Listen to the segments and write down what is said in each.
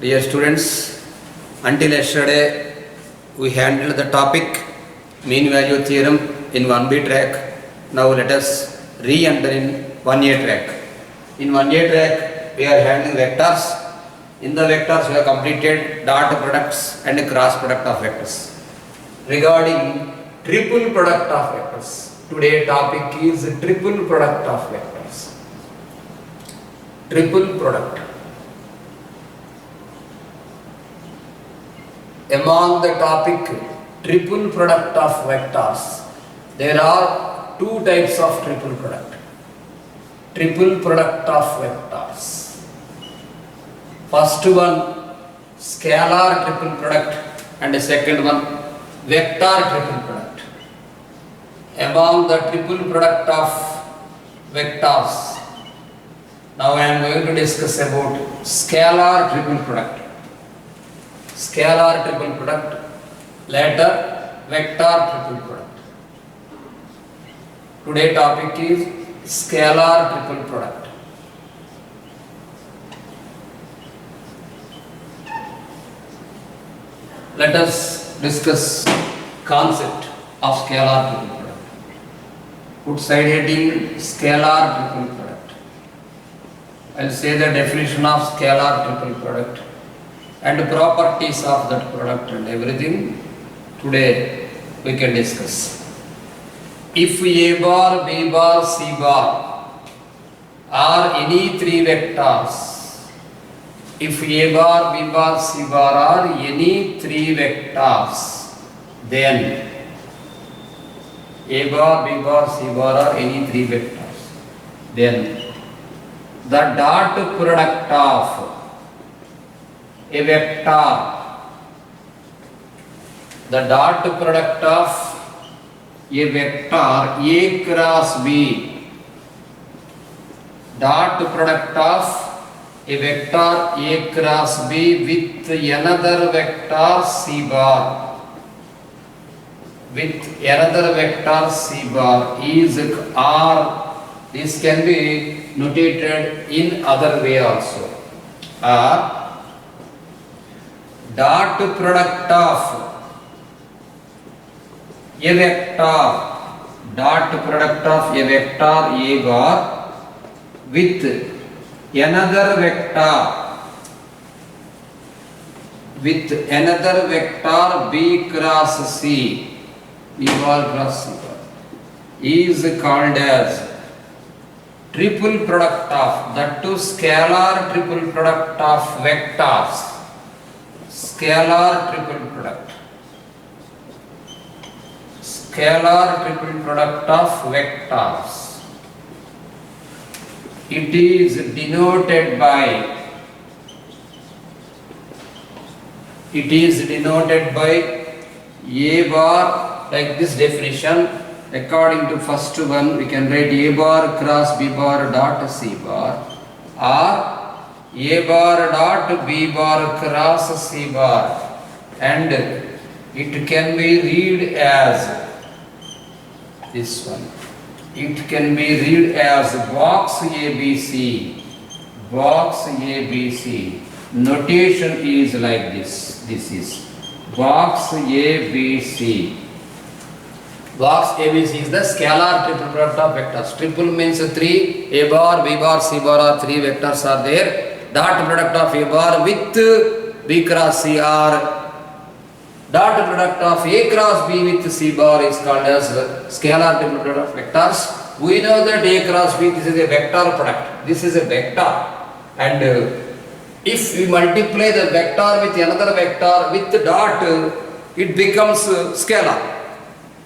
Dear students, until yesterday we handled the topic mean value theorem in 1B track. Now let us re-enter in 1A track. In 1A track we are handling vectors. In the vectors we have completed dot products and cross product of vectors. Regarding triple product of vectors, today's topic is triple product of vectors. Triple product. Among the topic triple product of vectors, there are two types of triple product. Triple product of vectors. First one, scalar triple product, and the second one, vector triple product. Among the triple product of vectors, now I am going to discuss about scalar triple product. Scalar triple product, later vector triple product. Today topic is scalar triple product. Let us discuss concept of scalar triple product. Put side heading scalar triple product. I will say the definition of scalar triple product and properties of that product and everything today we can discuss. If A bar, B bar, C bar are any three vectors, if A bar, B bar, C bar are any three vectors, then A bar, B bar, C bar are any three vectors, then the dot product of a vector, the dot product of a vector A cross B, dot product of a vector A cross B with another vector C bar, with another vector C bar is R. This can be notated in other way also. R dot product of a vector, dot product of a vector A bar with another vector B cross C, B bar cross C bar, is called as triple product of, that too scalar triple product of vectors. Scalar triple product. Scalar triple product of vectors. It is denoted by A bar, like this definition. According to first one, we can write A bar cross B bar dot C bar, or A bar dot B bar cross C bar, and it can be read as this one. It can be read as box ABC. Box ABC. Notation is like this. This is box ABC. Box ABC is the scalar triple product of vectors. Triple means three. A bar, B bar, C bar are three vectors are there. Dot product of A bar with B cross C, or dot product of A cross B with C bar is called as scalar triple product of vectors. We know that A cross B, this is a vector product. This is a vector, and if we multiply the vector with another vector with dot, it becomes scalar.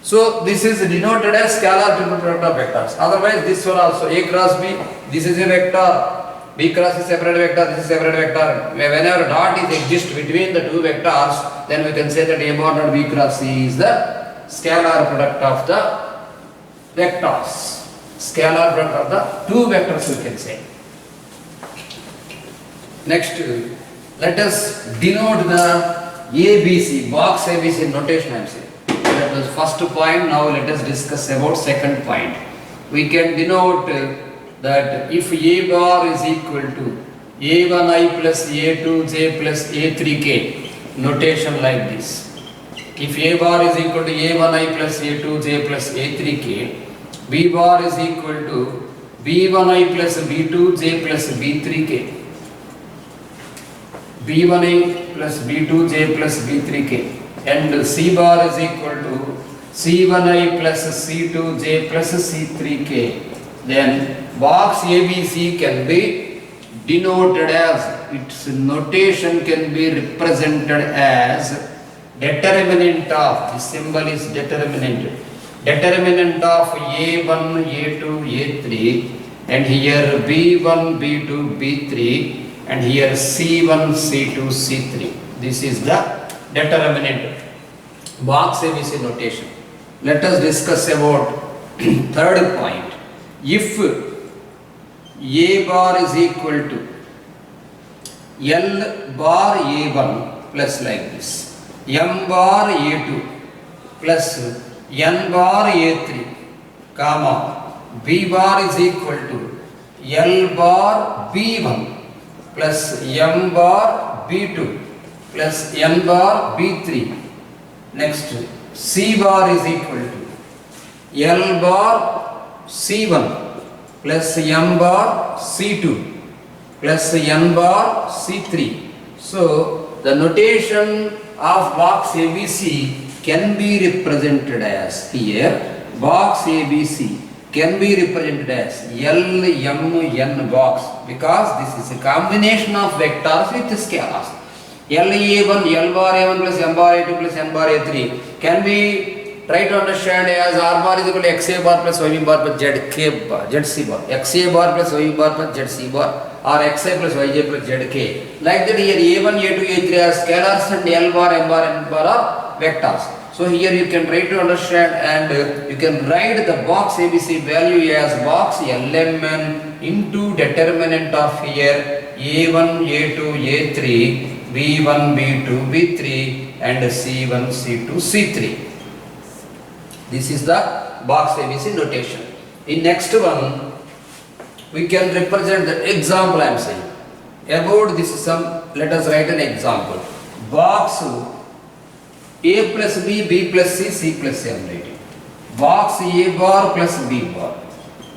So this is denoted as scalar triple product of vectors. Otherwise this one also, A cross B, this is a vector. B cross is separate vector, this is separate vector. Whenever dot is exist between the two vectors, then we can say that A bar dot B cross C is the scalar product of the vectors. Scalar product of the two vectors we can say. Next, let us denote the ABC, box ABC notation I am saying. That was first point. Now let us discuss about second point. We can denote that if A bar is equal to A1i plus A2j plus A3k, notation like this. If A bar is equal to A1i plus A2j plus A3k, B bar is equal to B1i plus B2j plus B3k. B1i plus B2j plus B3k, and C bar is equal to C1i plus C2j plus C3k. Then box ABC can be denoted as, its notation can be represented as determinant of, the symbol is determinant of A1, A2, A3, and here B1, B2, B3, and here C1, C2, C3. This is the determinant box ABC notation. Let us discuss about third point. If A bar is equal to L bar A1 plus like this, M bar A2 plus N bar A3, comma, B bar is equal to L bar B1 plus M bar B2 plus N bar B3. Next, C bar is equal to L bar C1 plus M bar C2 plus N bar C3. So, the notation of box ABC can be represented as, here, box ABC can be represented as L, M, N box, because this is a combination of vectors with scalars. LA1, L bar A1 plus M bar A2 plus N bar A3 can be tried to understand as R bar is equal to XA bar plus YB bar plus ZK bar, ZC bar, XA bar plus YB bar plus ZC bar, or XA plus YJ plus ZK. Like that here A1, A2, A3 are scalars and L bar, M bar, N bar are vectors. So here you can try to understand, and you can write the box ABC value as box LMN into determinant of here A1, A2, A3, B1, B2, B3, and C1, C2, C3. This is the box ABC notation. In next one, we can represent the example I am saying. About this sum, let us write an example. Box A plus B, B plus C, C plus C I am writing. Box A bar plus B bar.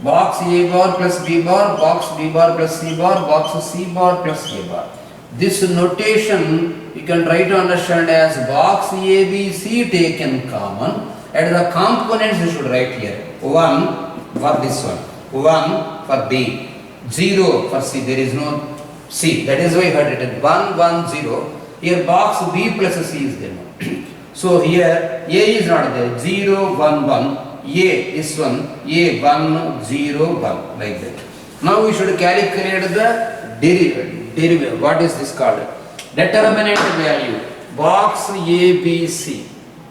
Box A bar plus B bar, box B bar plus C bar, box C bar plus A bar. This notation you can try to understand as box ABC taken common, and the components you should write here. 1 for this one, 1 for B, 0 for C, there is no C, that is why I had written 1, 1, 0. Here box B plus C is there. So here A is not there, 0, 1, 1, A, this one, A, 1, 0, 1, like that. Now we should calculate the derivative. What is this called? Determinant value. Box ABC.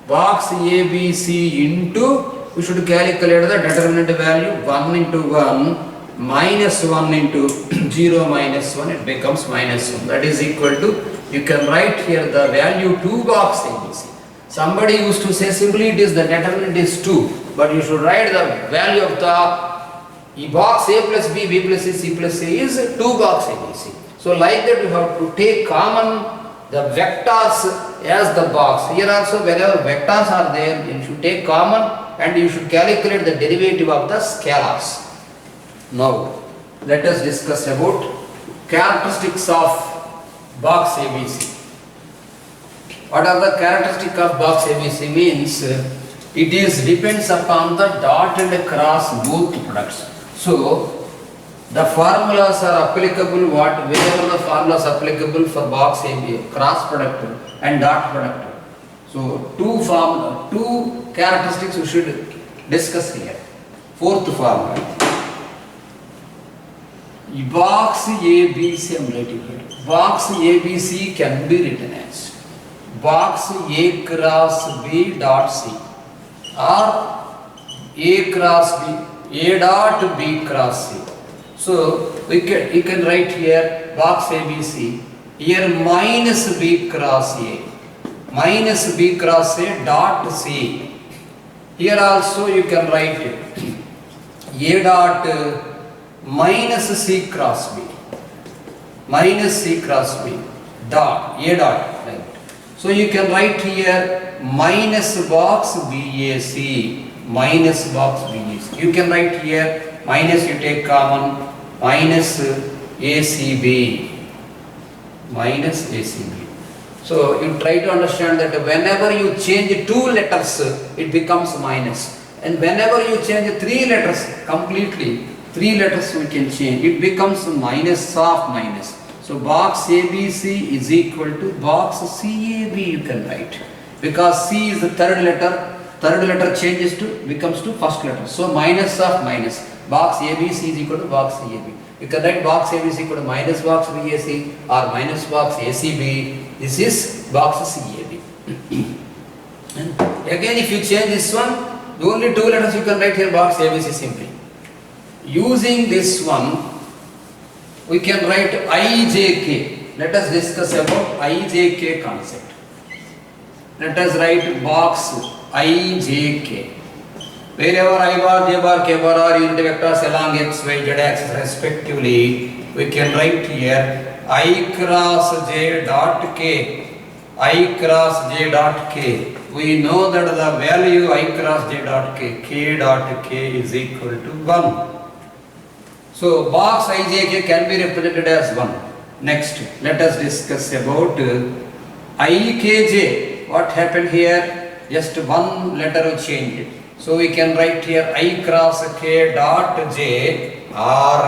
Box ABC into, we should calculate the determinant value 1 into 1 minus 1 into 0 minus 1, it becomes minus 1. That is equal to, you can write here the value 2 box ABC. Somebody used to say simply it is the determinant is 2, but you should write the value of the box A plus B, B plus C, C plus C is 2 box ABC. So like that you have to take common the vectors as the box. Here also wherever vectors are there, you should take common and you should calculate the derivative of the scalars. Now let us discuss about characteristics of box ABC. What are the characteristics of box ABC? Means it is depends upon the dot and cross both products. So the formulas are applicable wherever the formulas applicable for box AB, cross product and dot product. So two characteristics we should discuss here. Fourth formula. Box ABC I am writing here. Box ABC can be written as box A cross B dot C, or A cross B, A dot B cross C. So you can write here box ABC, here minus B cross A, minus B cross A dot C. Here also you can write A dot minus C cross B, minus C cross B dot, A dot, right. So you can write here minus box BAC, minus box BAC. You can write here minus, you take common, minus ACB, minus ACB. So you try to understand that whenever you change two letters, it becomes minus. And whenever you change three letters completely, three letters we can change, it becomes minus of minus. So box ABC is equal to box CAB you can write. Because C is the third letter changes to, becomes to first letter. So minus of minus. Box ABC is equal to box CAB. You can write box ABC equal to minus box BAC or minus box ACB. This is box CAB. And again, if you change this one, the only two letters you can write here box ABC simply. Using this one, we can write IJK. Let us discuss about IJK concept. Let us write box IJK. Wherever I bar, J bar, K bar are unit vectors along x, y, z axis respectively, we can write here I cross J dot K. I cross J dot K. We know that the value I cross J dot K dot K is equal to 1. So box IJK can be represented as 1. Next, let us discuss about IKJ. What happened here? Just one letter changed. So we can write here I cross K dot J or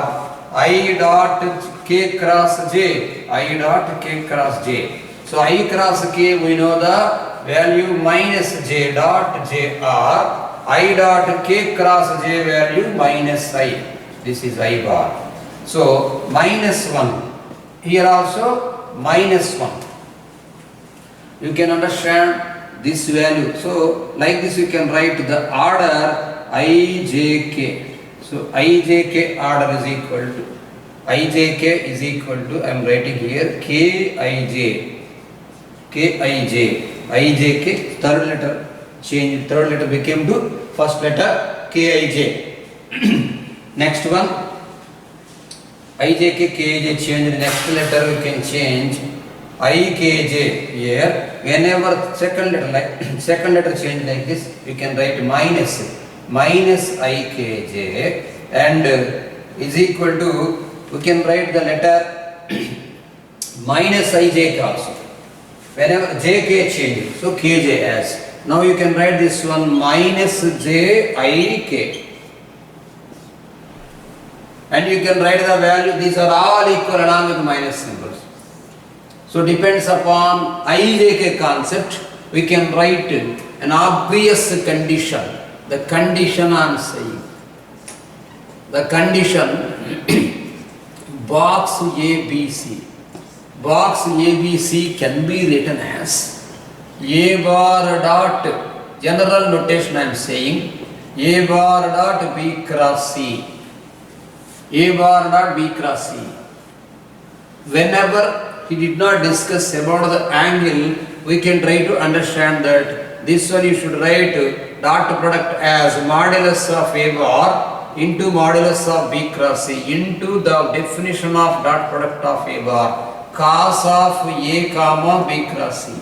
I dot K cross J. I dot K cross J. So I cross K, we know the value minus J dot J or I dot K cross J value minus I. This is I bar. So minus 1. Here also minus 1. You can understand this value. So like this you can write the order IJK. So IJK order is equal to, IJK is equal to, I am writing here KIJ. KIJ. IJK, third letter change, third letter became to first letter KIJ. Next one, IJK, KIJ change, next letter we can change IKJ here. Whenever second letter change like this, you can write minus IKJ and is equal to, we can write the letter minus IJK also. Whenever JK changes, so KJ as. Now you can write this one minus JIK. And you can write the value, these are all equal along with minus symbols. So depends upon IJK concept, we can write an obvious condition. The condition I am saying. The condition box ABC. Box ABC can be written as A bar dot, general notation I am saying, A bar dot B cross C. A bar dot B cross C. Whenever he did not discuss about the angle, we can try to understand that this one you should write dot product as modulus of A bar into modulus of B cross C into the definition of dot product of A bar cos of A comma B cross C.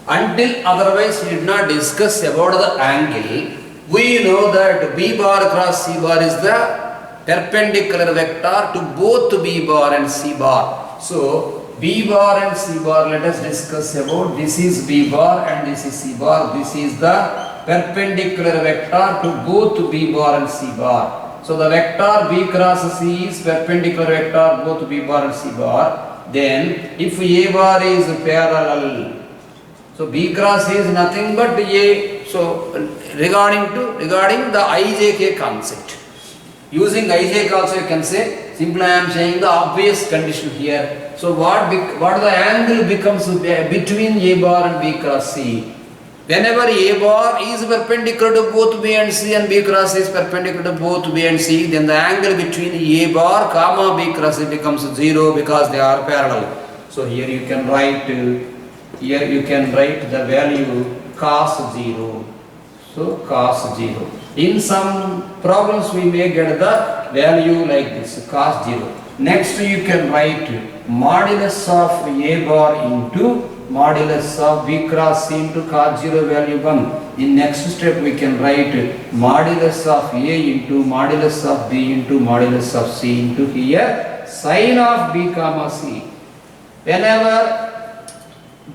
Until otherwise we did not discuss about the angle, we know that B bar cross C bar is the perpendicular vector to both B bar and C bar. So B bar and C bar, let us discuss about, this is B bar and this is C bar. This is the perpendicular vector to both B bar and C bar. So the vector B cross C is perpendicular vector both B bar and C bar. Then if A bar is parallel, so B cross C is nothing but A. So regarding the IJK concept, using IJK also you can say, simply I am saying the obvious condition here. So what the angle becomes between A bar and B cross C? Whenever A bar is perpendicular to both B and C and B cross C is perpendicular to both B and C, then the angle between A bar comma B cross C becomes 0 because they are parallel. So here you can write the value cos 0. So cos 0. In some problems we may get the value like this, cos 0. Next you can write modulus of A bar into modulus of B cross C into cos 0 value 1. In next step we can write modulus of A into modulus of B into modulus of C into here sin of B comma C. Whenever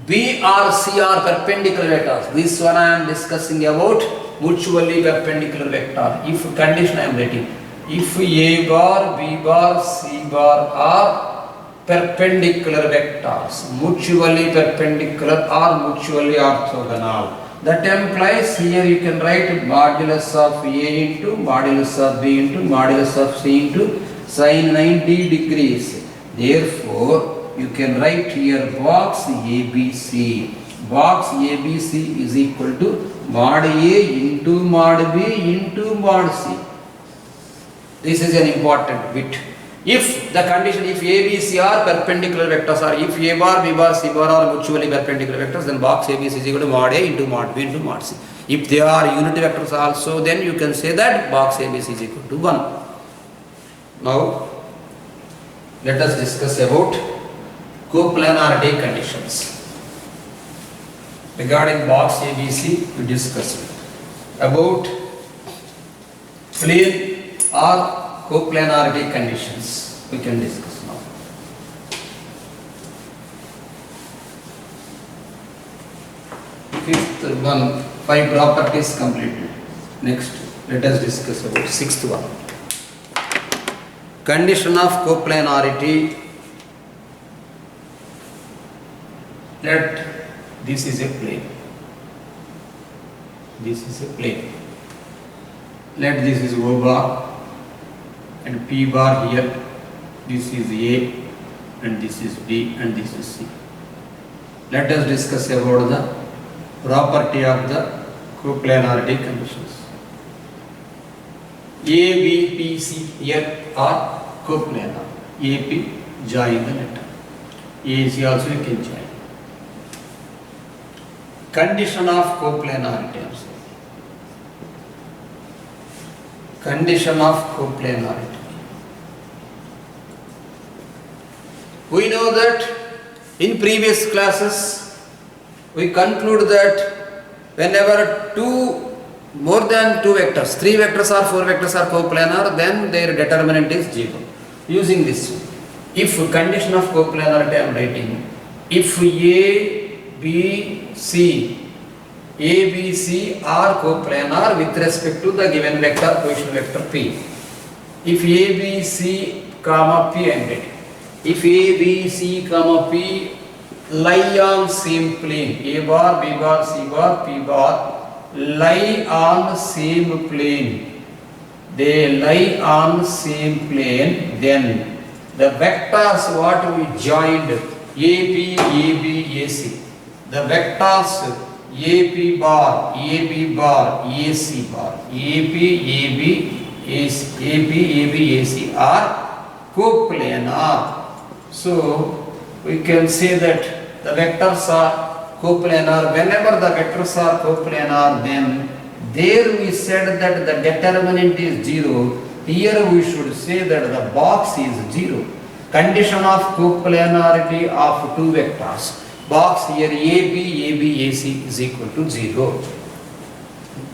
B or C are perpendicular vectors, this one I am discussing about mutually perpendicular vector. If condition I am writing, if A bar, B bar, C bar are perpendicular vectors, mutually perpendicular or mutually orthogonal, that implies here you can write modulus of A into modulus of B into modulus of C into sin 90 degrees. Therefore, you can write here box ABC. Box ABC is equal to mod A into mod B into mod C. This is an important bit. If the condition, if A, B, C are perpendicular vectors, or if A bar, B bar, C bar are mutually perpendicular vectors, then box ABC is equal to mod A into mod B into mod C. If they are unit vectors also, then you can say that box ABC is equal to 1. Now, let us discuss about coplanarity conditions. Regarding box ABC, we discussed about plane or coplanarity conditions. We can discuss now. Fifth one, 5 properties completed. Next, let us discuss about sixth one. Condition of coplanarity. Let this is a plane. This is a plane. Let this is O bar and P bar here. This is A and this is B and this is C. Let us discuss about the property of the coplanarity conditions. A, B, P, C here are coplanar. A, P join the letter. A, C also you can join. Condition of coplanarity also. Condition of coplanarity. We know that in previous classes we conclude that whenever more than 2 vectors, 3 vectors or 4 vectors are coplanar, then their determinant is 0. Using this, if condition of coplanarity I am writing, if A, B, C are coplanar with respect to the given vector, position vector P. If A, B, C, comma P I am writing. If A, B, C, comma P lie on same plane, A bar, B bar, C bar, P bar lie on same plane. They lie on same plane, then the vectors what we joined AB, AB, AC. The vectors AP bar, AB bar, AC bar, AP, AB, AC, AP, AB, AC are coplanar. So we can say that the vectors are coplanar. Whenever the vectors are coplanar, then there we said that the determinant is 0. Here we should say that the box is 0. Condition of coplanarity of 2 vectors. Box here AB, AB, AC is equal to 0.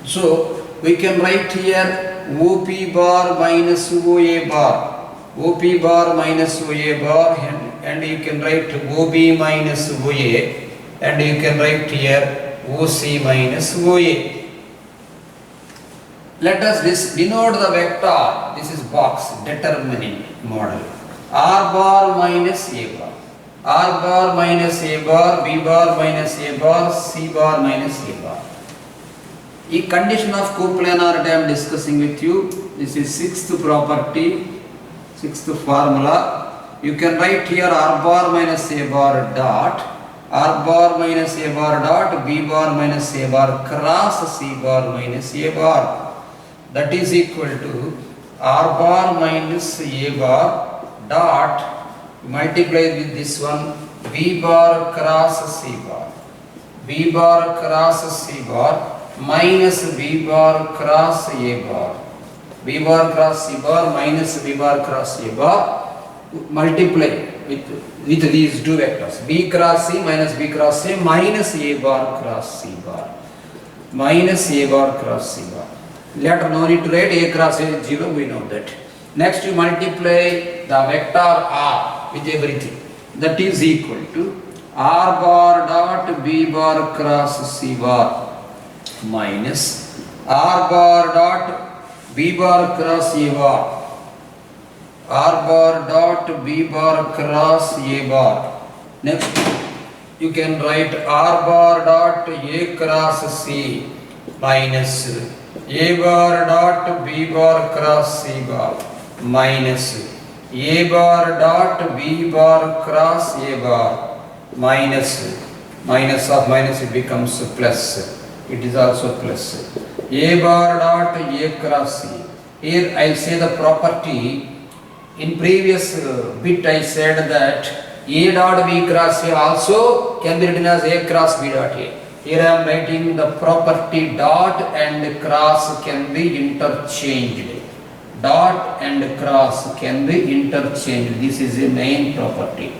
So we can write here OP bar minus OA bar. OP bar minus OA bar, and you can write OB minus OA, and you can write here OC minus OA. Let us denote the vector. This is box determining model. R bar minus A bar. R bar minus A bar, B bar minus A bar, C bar minus A bar. A condition of coplanarity I am discussing with you. This is 6th property, 6th formula. You can write here R bar minus A bar dot, R bar minus A bar dot, B bar minus A bar cross C bar minus A bar. That is equal to R bar minus A bar dot, multiply with this one, B bar cross C bar, B bar cross C bar minus B bar cross A bar, B bar cross C bar minus B bar cross A bar. multiply with these two vectors, b cross c minus b cross c minus a bar cross c bar. Minus a bar cross c bar. Later no need to write a cross a is 0, we know that. Next you multiply the vector r with everything. That is equal to r bar dot b bar cross c bar minus r bar dot b bar cross a bar. R bar dot b bar cross a bar. Next you can write r bar dot a cross c minus a bar dot b bar cross c bar minus a bar dot b bar cross a bar minus of minus it becomes plus. It is also plus. A bar dot a cross c. Here I will say the property. In previous bit I said that a dot b cross a also can be written as a cross b dot a. Here I am writing the property dot and cross can be interchanged. Dot and cross can be interchanged. This is a main property.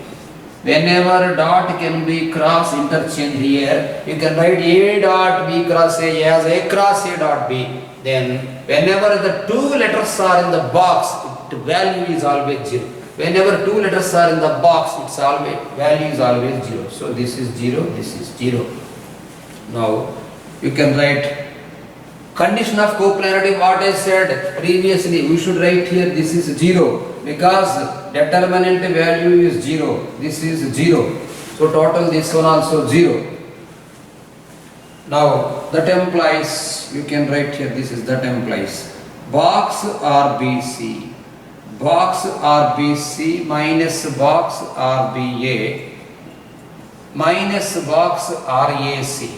Whenever dot can be cross interchanged here, you can write a dot b cross a as a cross a dot b. Then whenever the two letters are in the box, the value is always 0. Whenever two letters are in the box, its always value is always 0. So this is 0, this is 0. Now you can write condition of coplanarity. What I said previously, we should write here this is 0 because determinant value is 0. This is 0. So total this one also 0. Now that implies, you can write here this is that implies box RBC. Box RBC minus box RBA minus box RAC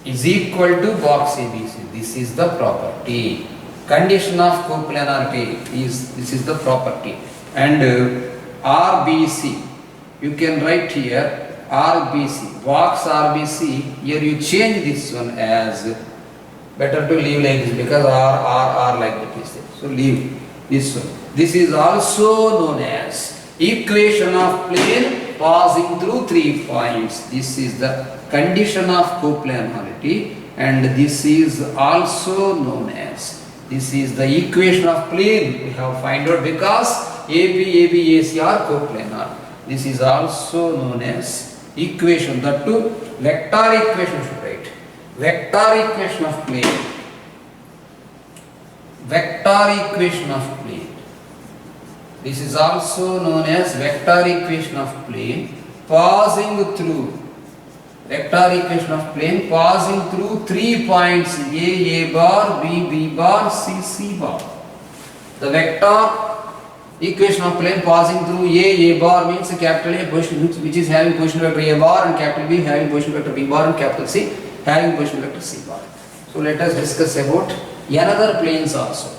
is equal to box ABC. This is the property. Condition of coplanarity is this is the property. And RBC, you can write here RBC, box RBC. Here you change this one as, better to leave like this because R like that is there. So leave this one. This is also known as equation of plane passing through 3 points. This is the condition of coplanarity, and this is also known as, this is the equation of plane we have find out because AB, AC are coplanar. This is also known as equation, that too vector equation should write. Vector equation of plane. Vector equation of plane. This is also known as vector equation of plane passing through. Vector equation of plane passing through 3 points A bar, B bar, C bar. The vector equation of plane passing through A bar means capital A position which is having position vector A bar, and capital B having position vector B bar, and capital C having position vector C bar. So let us discuss about another planes also.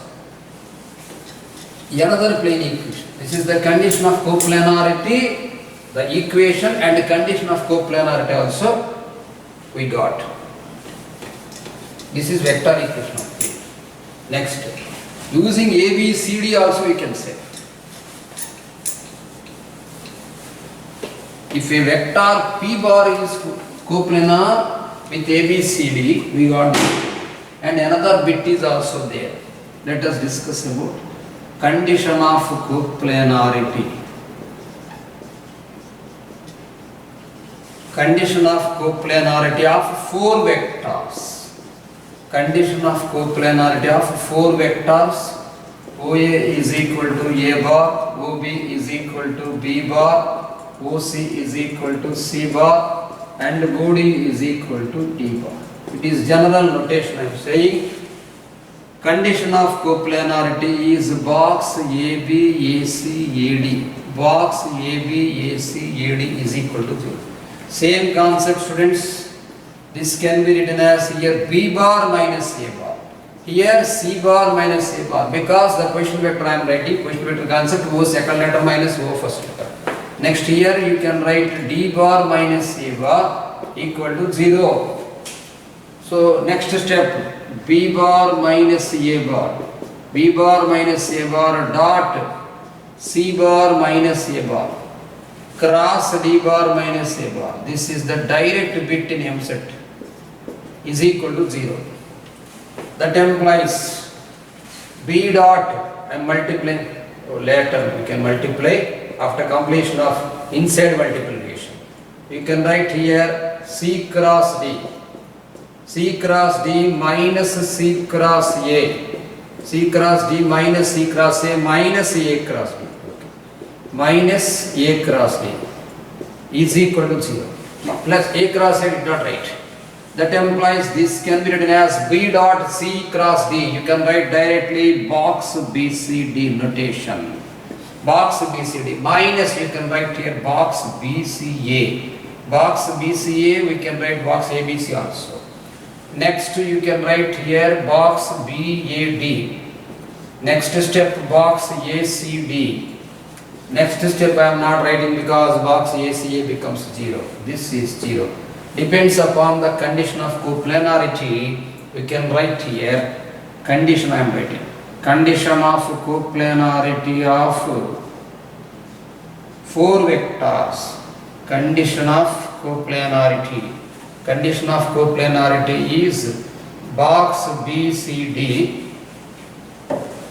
Another plane equation. This is the condition of coplanarity. The equation and the condition of coplanarity also we got. This is vector equation of plane. Next, using ABCD also we can say. If a vector P bar is coplanar with ABCD, we got this. And another bit is also there. Let us discuss about condition of coplanarity. Condition of coplanarity of 4 vectors. Condition of coplanarity of 4 vectors. OA is equal to A bar, OB is equal to B bar, OC is equal to C bar, and OD is equal to D bar. It is general notation I am saying. Condition of coplanarity is box AB, AC, AD. Box AB, AC, AD is equal to 0. Same concept, students. This can be written as here B bar minus A bar. Here C bar minus A bar, because the position vector I am writing, position vector concept, O second letter minus O first letter. Next here you can write D bar minus A bar equal to 0. So next step, B bar minus A bar. B bar minus A bar dot C bar minus A bar cross D bar minus A bar. This is the direct bit in M set is equal to 0. That implies B dot, I am multiplying later, we can multiply after completion of inside multiplication. You can write here C cross D. C cross D minus C cross A. C cross D minus C cross A minus A cross B. Minus A cross D is equal to 0. Plus A cross A did not write. That implies this can be written as B dot C cross D. You can write directly box BCD notation. Box BCD minus you can write here box BCA. Box BCA we can write box ABC also. Next you can write here box BAD. Next step box ACD. Next step I am not writing because box ACA becomes 0. This is 0. Depends upon the condition of coplanarity. We can write here condition I am writing. Condition of coplanarity of 4 vectors. Condition of coplanarity. Condition of coplanarity is box BCD.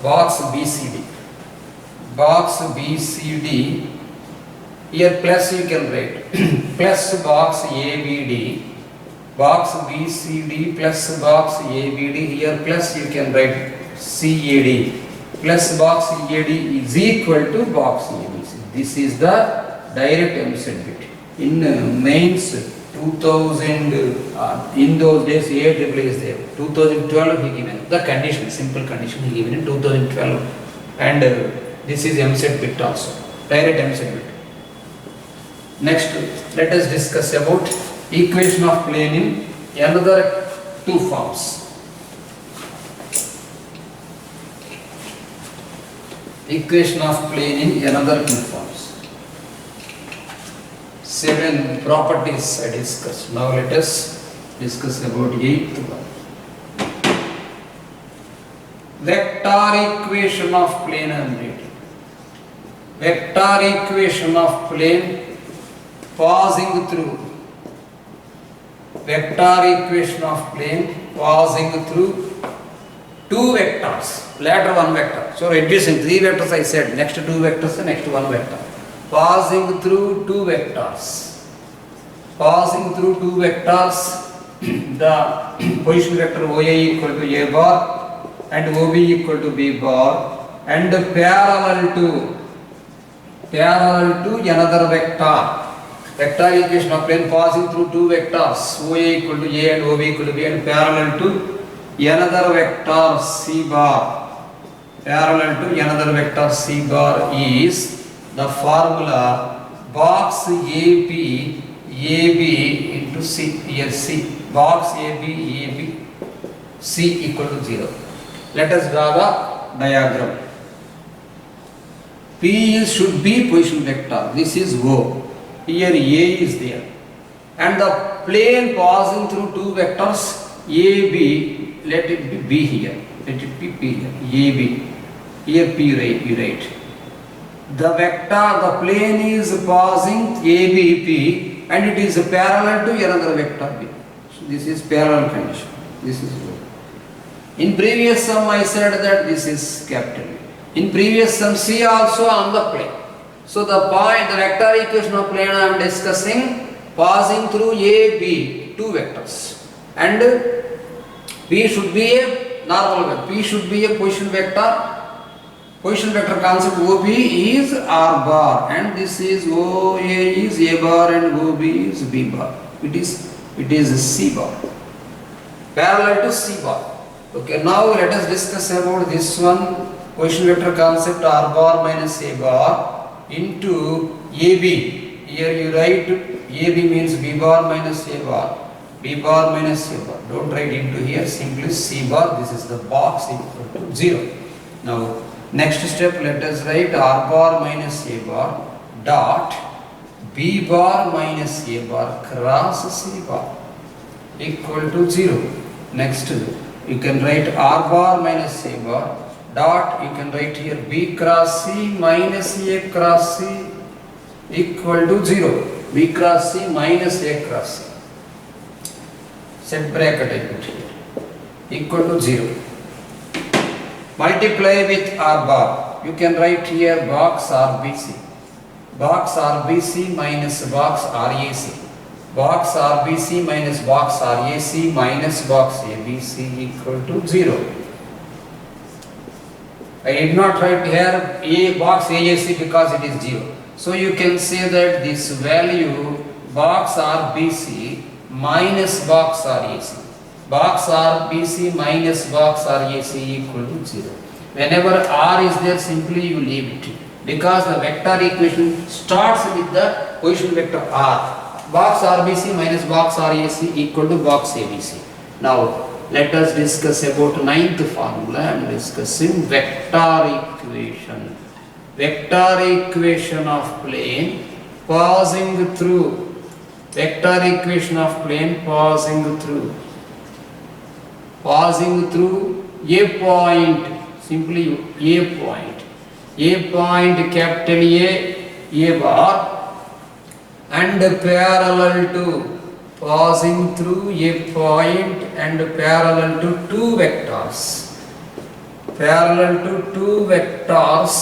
Box BCD. Box BCD. Here plus you can write plus box ABD. Box BCD plus box ABD. Here plus you can write CAD. Plus box CAD is equal to box ABC. This is the direct emission bit. In mains 2000, in those days AAA is there. 2012 he given the condition, simple condition he given in 2012, and this is MSET bit also, direct MSET bit. Next, let us discuss about equation of plane in another 2 forms. Equation of plane in another 2 forms. 7 properties I discussed. Now let us discuss about 8th one. Vector equation of plane I am writing. Vector equation of plane passing through. Vector equation of plane passing through 2 vectors. Later 1 vector. So reducing 3 vectors I said. Next 2 vectors and next 1 vector. Passing through 2 vectors. Passing through 2 vectors. The position vector OA equal to A bar and OB equal to B bar, and parallel to another vector. Vector equation of plane passing through 2 vectors OA equal to A and OB equal to B, and parallel to another vector C bar. Parallel to another vector C bar is the formula box AB into C. Here C, box AB C equal to 0. Let us draw the diagram. P should be position vector. This is O. Here A is there, and the plane passing through 2 vectors AB. Let it be B here. Let it be P here. AB. Here P you write. The vector, the plane is passing ABP and it is parallel to another vector B. So this is parallel condition. This is O. In previous sum I said that this is capital B. In previous sum C also on the plane. So the vector equation of plane I am discussing passing through AB 2 vectors, and P should be a normal vector. P should be a position vector. Position vector concept OP is R bar, and this is OA is A bar and OB is B bar. It is C bar. Parallel to C bar. Okay, now let us discuss about this one. Position vector concept R bar minus A bar into AB. Here you write AB means B bar minus A bar. B bar minus A bar. Don't write into here, simply C bar. This is the box equal to 0. Now next step, let us write R bar minus A bar dot B bar minus A bar cross C bar equal to 0. Next you can write R bar minus A bar dot, you can write here B cross C minus A cross C equal to 0. B cross C minus A cross C. Set bracket I put here. Equal to 0. Multiply with R bar. You can write here box RBC. Box RBC minus box RAC. Box RBC minus box RAC minus box ABC equal to 0. I did not write here A box AAC because it is 0. So you can say that this value box RBC minus box RAC. Box RBC minus box RAC equal to 0. Whenever R is there, simply you leave it. Because the vector equation starts with the position vector R. Box RBC minus box RAC equal to box ABC. Now, let us discuss about ninth formula. I am discussing vector equation. Vector equation of plane passing through. Vector equation of plane passing through. Passing through a point. Simply a point. A point capital A bar, and parallel to, passing through a point and parallel to two vectors. Parallel to two vectors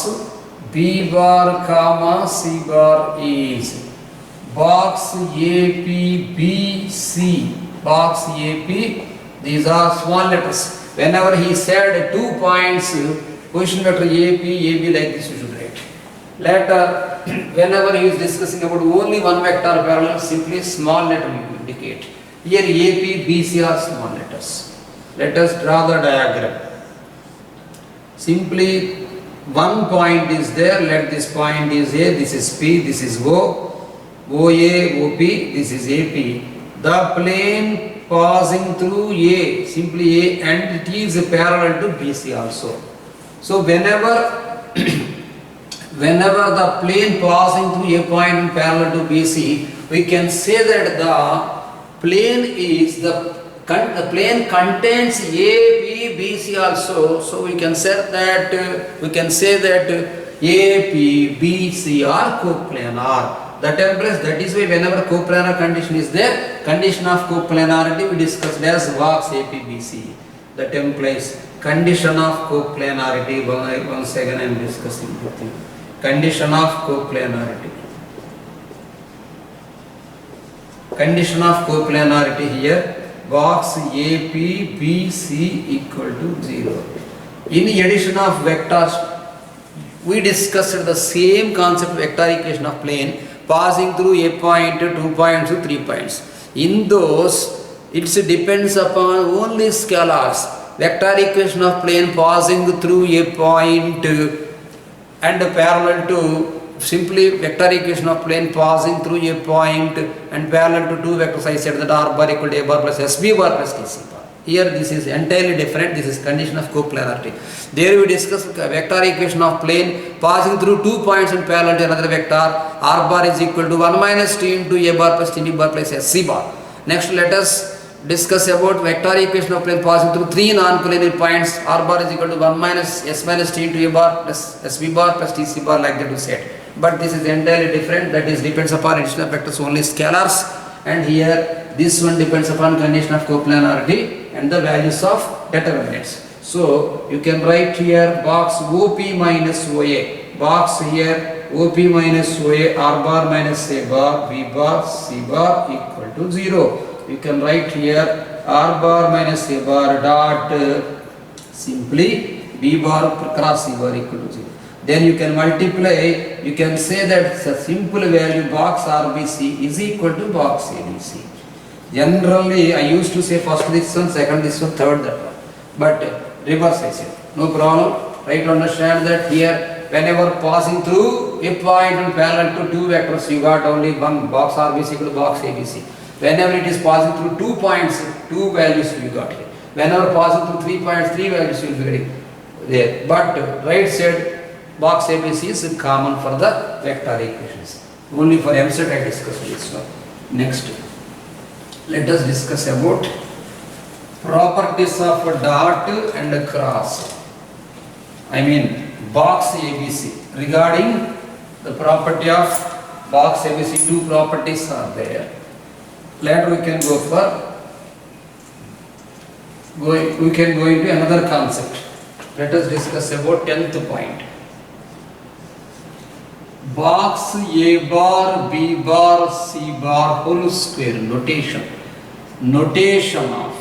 B bar comma C bar is box AP BC. Box AP, these are small letters. Whenever he said 2 points, position vector AB like this you should write. Later, whenever he is discussing about only one vector parallel, simply small letter you indicate. Here AP, BC are small letters. Let us draw the diagram. Simply one point is there, let this point is A, this is P, this is O, OA, OP, this is AP. The plane passing through A, simply A, and it is parallel to BC also. So whenever the plane passing through a point and parallel to BC, we can say that the plane is the plane contains A, B, BC also. So we can say that A, P, BC are coplanar. That is why whenever coplanar condition is there, condition of coplanarity we discussed as box APBC. That implies condition of coplanarity. Once again I am discussing with you. Condition of coplanarity. Condition of coplanarity here, box APBC equal to 0. In addition of vectors, we discussed the same concept vector equation of plane passing through a point, 2 points to 3 points. In those, it depends upon only scalars. Vector equation of plane passing through a point and parallel to, simply vector equation of plane passing through a point and parallel to two vectors. I said that R bar equal to A bar plus SB bar plus TC bar. Here this is entirely different. This is condition of coplanarity. There we discuss vector equation of plane passing through 2 points and parallel to another vector. R bar is equal to 1 minus T into A bar plus TB bar plus SC bar. Next let us discuss about vector equation of plane passing through 3 non-collinear points. R bar is equal to 1 minus S minus T into A bar plus SB bar plus TC bar, like that we said. But this is entirely different. That is depends upon additional vectors, only scalars. And here this one depends upon condition of coplanarity and the values of determinants. So you can write here box OP minus OA. Box here OP minus OA, R bar minus A bar, B bar, C bar equal to 0. You can write here R bar minus A bar dot simply B bar cross C bar equal to 0. Then you can multiply, you can say that the simple value box RBC is equal to box ABC. Generally, I used to say first this one, second this one, third that one. But reverse I said. No problem. Try to understand that here, whenever passing through a point and parallel to two vectors, you got only one box RBC equal to box ABC. Whenever it is passing through 2 points, 2 values you got here. Whenever passing through 3 points, 3 values you will be getting there. But right side, box ABC is common for the vector equations. Only for MSET I discussed this one. Next, let us discuss about properties of a dot and a cross. I mean box ABC. Regarding the property of box ABC, two properties are there. Later we can go into another concept. Let us discuss about 10th point. Box A bar, B bar, C bar whole square notation. Notation of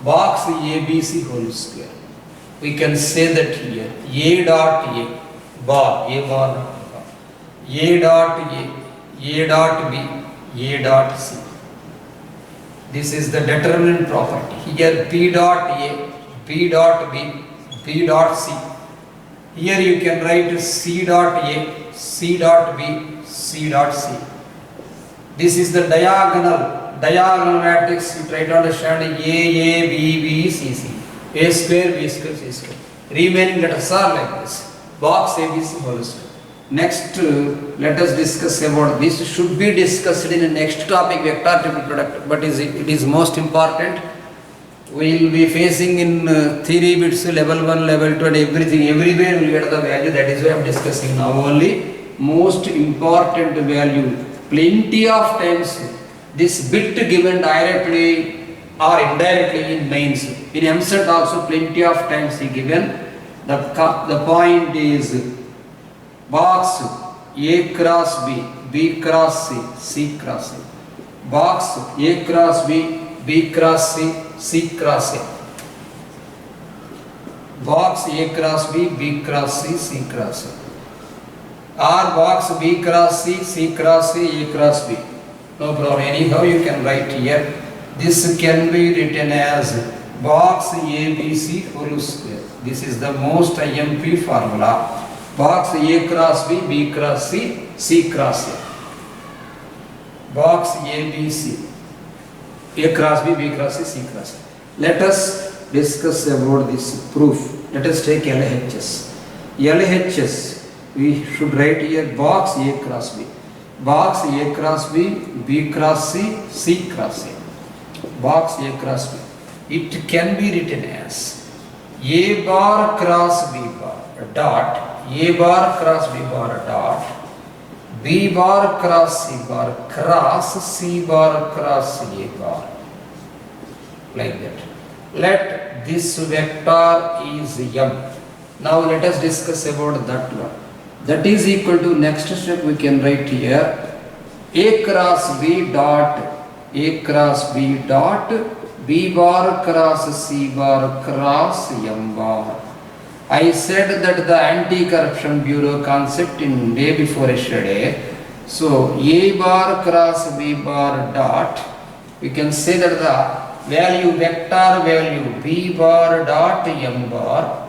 box ABC whole square. We can say that here A dot A bar, A bar, A dot A dot B, A dot C. This is the determinant property. Here B dot A, B dot B, B dot C. Here you can write C dot A, C dot B, C dot C. This is the diagonal matrix. You try to understand A, B, B, C, C. A square, B square, C square. Remaining letters are like this. Box ABC whole square. Next, let us discuss about this. Should be discussed in the next topic, vector triple product. But it is most important. We will be facing in theory bits, level 1, level 2 and everything. Everywhere we will get the value. That is why I am discussing now only. Most important value. Plenty of times this bit given directly or indirectly in mains. In MCET also plenty of times given. The point is box A cross B, B cross C, C cross C. Box A cross B, B cross C, C cross A. Box A cross B, B cross C, C cross A. Or box B cross C, C cross C, A cross B. No problem. Anyhow, you can write here. This can be written as box ABC whole square. This is the most IMP formula. Box A cross B, B cross C, C cross A. Box ABC. A cross B, B cross C, C cross A. Let us discuss about this proof. Let us take LHS. LHS, we should write here box A cross B. Box A cross B, B cross C, C cross A. Box A cross B. It can be written as A bar cross B bar dot, A bar cross B bar dot, B bar cross C bar cross C bar cross A bar. Like that. Let this vector is M. Now let us discuss about that one. That is equal to, next step we can write here A cross B dot, A cross B dot, B bar cross C bar cross M bar. I said that the anti-corruption bureau concept in day before yesterday. So A bar cross B bar dot, we can say that the value, vector value B bar dot M bar,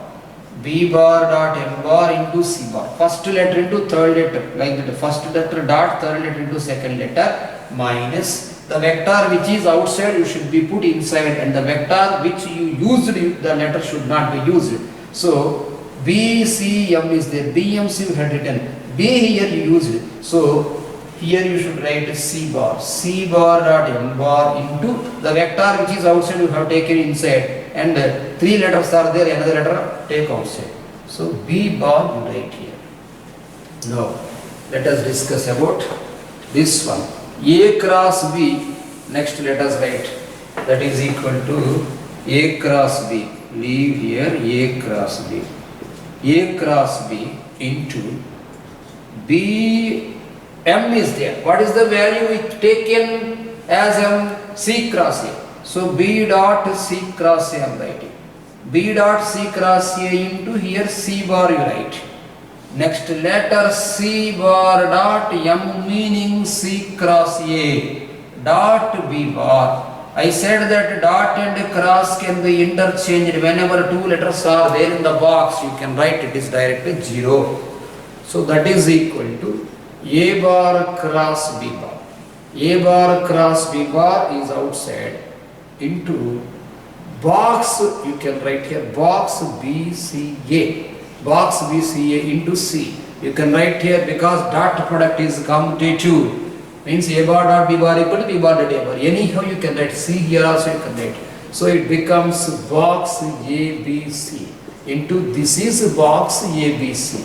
B bar dot M bar into C bar. First letter into third letter, like that. First letter dot, third letter into second letter, minus the vector which is outside you should be put inside, and the vector which you used, the letter should not be used. So BCM is there, BMC you had written, B here you used. So here you should write C bar dot M bar into the vector which is outside you have taken inside, and three letters are there, another letter take outside. So B bar you write here. Now let us discuss about this one. A cross B, next let us write, that is equal to A cross B, leave here A cross B. A cross B into B, M is there. What is the value we taken as M? C cross A. So B dot C cross A I am writing. B dot C cross A into here C bar you write. Next letter C bar dot M meaning C cross A dot B bar. I said that dot and cross can be interchanged whenever two letters are there in the box. You can write it is directly 0. So that is equal to A bar cross B bar. A bar cross B bar is outside into box, you can write here box BCA. Box BCA into C. You can write here because dot product is commutative. Means A bar dot B bar equal to B bar dot A bar. Anyhow you can write C here also you can write. So it becomes box ABC into this is box ABC.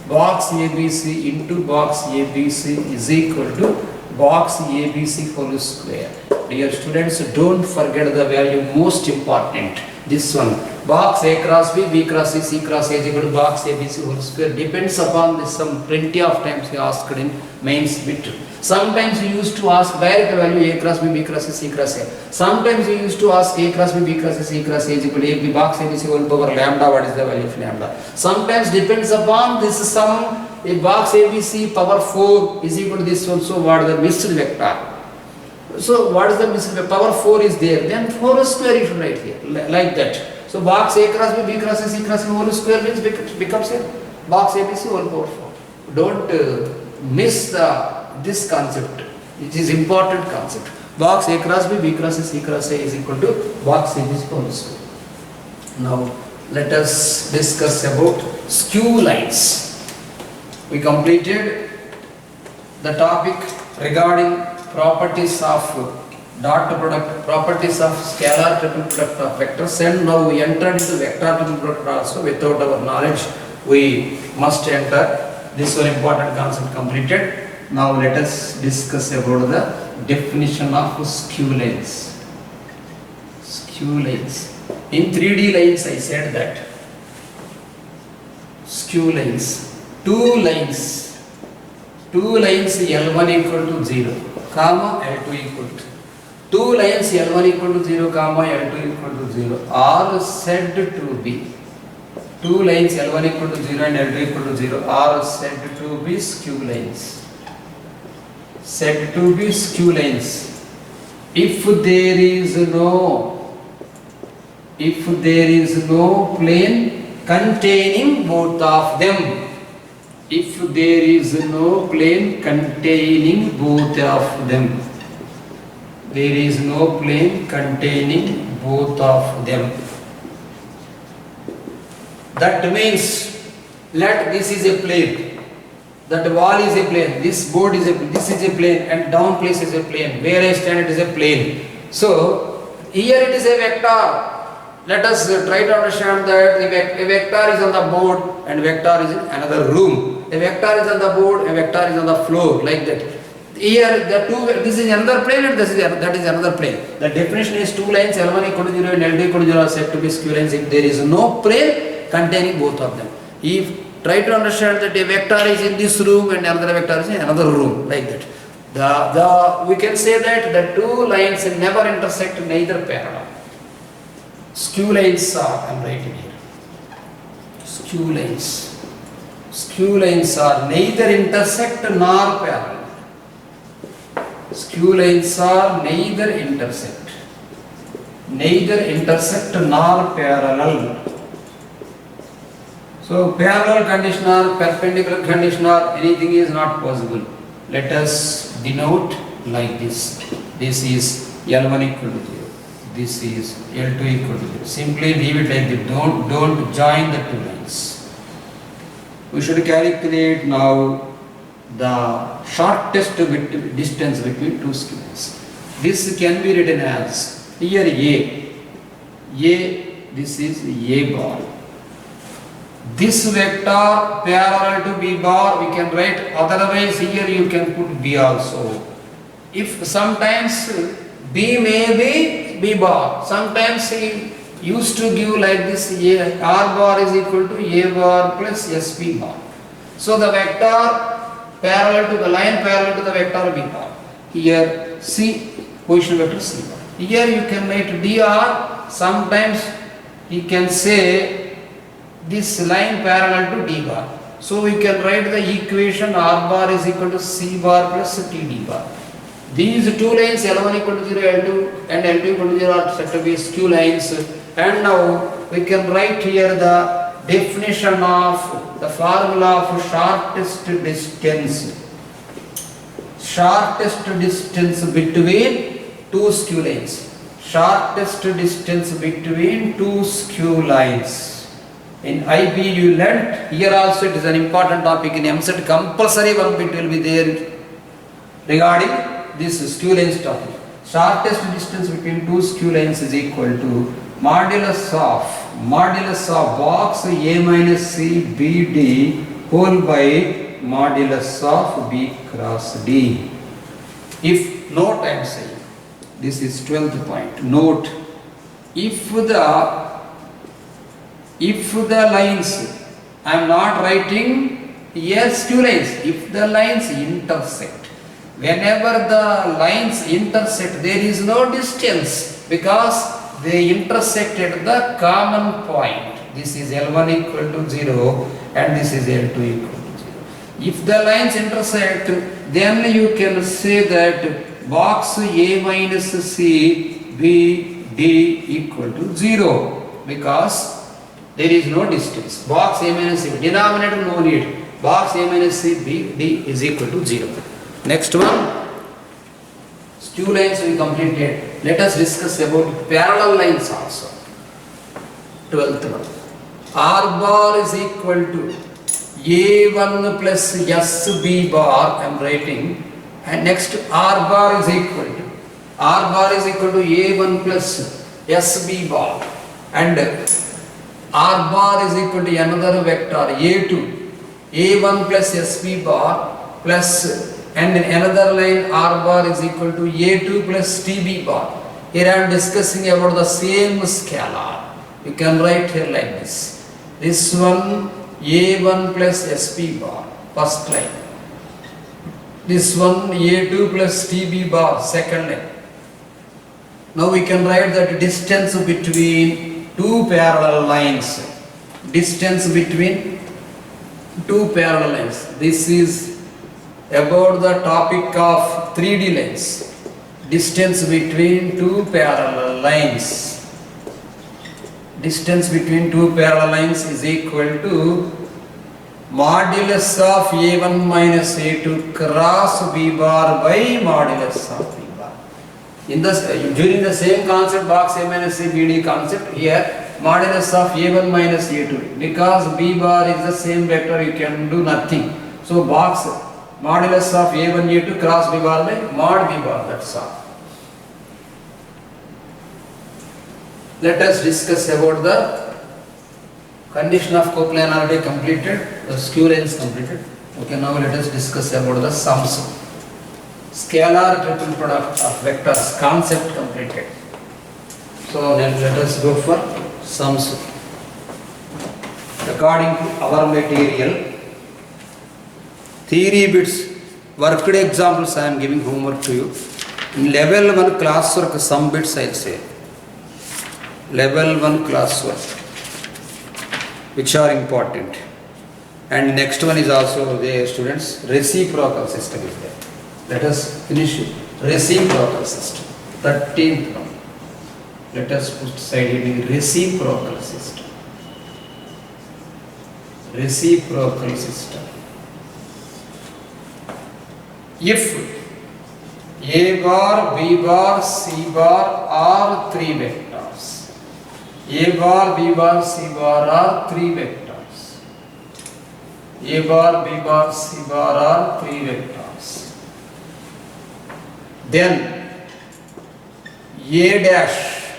Box ABC into box ABC is equal to box ABC whole square. Dear students, don't forget the value most important. This one, box A cross B cross C cross A is equal to box ABC whole square. Depends upon this some plenty of times we asked in mains bit. Sometimes we used to ask direct value A cross B cross C cross A. Sometimes we used to ask A cross B cross C cross A is equal to AB box ABC whole power lambda. What is the value of lambda? Sometimes depends upon this sum. A box ABC power 4 is equal to this one. So what is the missed vector? So what is the missed vector? Power 4 is there. Then 4 square you should write here like that. So box A cross B cross C cross A whole square means becomes a box ABC whole power 4. Don't miss this concept. It is important concept. Box A cross B cross C cross A is equal to box ABC whole square. Now let us discuss about skew lines. We completed the topic regarding properties of dot product, properties of scalar triple product of vectors, and now we entered into vector triple product also. Without our knowledge, we must enter. This one important concept completed. Now let us discuss about the definition of skew lines. Skew lines. In 3D lines, I said that skew lines. Two lines L1 equal to 0, comma L2 equal to. Two lines L1 equal to 0, comma L2 equal to 0 are said to be. Two lines L1 equal to 0 and L2 equal to 0 are said to be skew lines. Said to be skew lines. If there is no plane containing both of them. If there is no plane containing both of them. There is no plane containing both of them. That means, let this is a plane. That wall is a plane. This board is this is a plane, and down place is a plane. Where I stand it is a plane. So here it is a vector. Let us try to understand that a vector is on the board and vector is in another room. A vector is on the board, a vector is on the floor, like that. Here the two, this is another plane and that is another plane. The definition is two lines L1 equal to 0 and L2 equal to 0 are said to be skew lines if there is no plane containing both of them. If try to understand that a vector is in this room and another vector is in another room, like that. We can say that the two lines never intersect, neither parallel. Skew lines are, I am writing here. Skew lines. Skew lines are neither intersect nor parallel. Skew lines are neither intersect nor parallel. So parallel condition or perpendicular condition or anything is not possible. Let us denote like this. This is L1 equal to 0. This is L2 equal to 0. Simply leave it like this. Don't join the two lines. We should calculate now the shortest distance between two skew lines. This can be written as here A. This is A bar. This vector parallel to B bar we can write, otherwise here you can put B also. If sometimes B may be B bar, sometimes he used to give like this, R bar is equal to A bar plus SP bar. So the vector parallel to the line parallel to the vector B bar. Here C, position vector C bar. Here you can write dr, sometimes you can say this line parallel to D bar. So we can write the equation R bar is equal to C bar plus TD bar. These two lines L1 equal to 0, L2 and L2 equal to 0 are said to be skew lines. And now we can write here the definition of the formula of shortest distance. Shortest distance between two skew lines. Shortest distance between two skew lines. In IB you learnt, here also it is an important topic. In MCET compulsory one bit will be there regarding this skew lines topic. shortest distance between two skew lines is equal to modulus of box A minus C BD whole by modulus of B cross D. If note, I am saying, this is 12th point. Note, if the lines, I am not writing here skew lines, if the lines intersect, whenever the lines intersect, there is no distance because they intersected the common point. This is L1 equal to 0 and this is L2 equal to 0. If the lines intersect, then you can say that box A minus C B D equal to 0 because there is no distance. Box A minus C, denominator no need. Box A minus C B D is equal to 0. Next one, skew lines we completed. Let us discuss about parallel lines also. 12th one. R bar is equal to A1 plus SB bar, I am writing, and next R bar is equal to A1 plus SB bar, and R bar is equal to another vector A2, A1 plus SB bar plus, and in another line R bar is equal to A2 plus TB bar. Here I am discussing about the same scalar. You can write here like this. This one A1 plus SP bar, first line. This one A2 plus TB bar, second line. Now we can write that distance between two parallel lines. Distance between two parallel lines. This is about the topic of 3D lines. Distance between two parallel lines. Distance between two parallel lines is equal to modulus of A1 minus A2 cross B bar by modulus of B bar. During the same concept, box A minus C BD concept, here modulus of A1 minus A2. Because B bar is the same vector, you can do nothing. So box modulus of A1 A2 cross B bar by mod B bar, that's all. Let us discuss about the condition of coplanarity completed, the skew lines completed. Okay, now let us discuss about the sums. Scalar triple product of vectors concept completed. So then let us go for sums. According to our material, theory bits, worked examples I am giving homework to you. In level 1 classwork, some bits I will say. Level 1 classwork, which are important. And next one is also there, students, reciprocal system is there. Let us finish it. Reciprocal system, 13th one. Let us put side heading reciprocal system. Reciprocal system. If A bar, B bar, C bar are three vectors. A bar, B bar, C bar are three vectors. A bar, B bar, C bar are three vectors. Then A dash,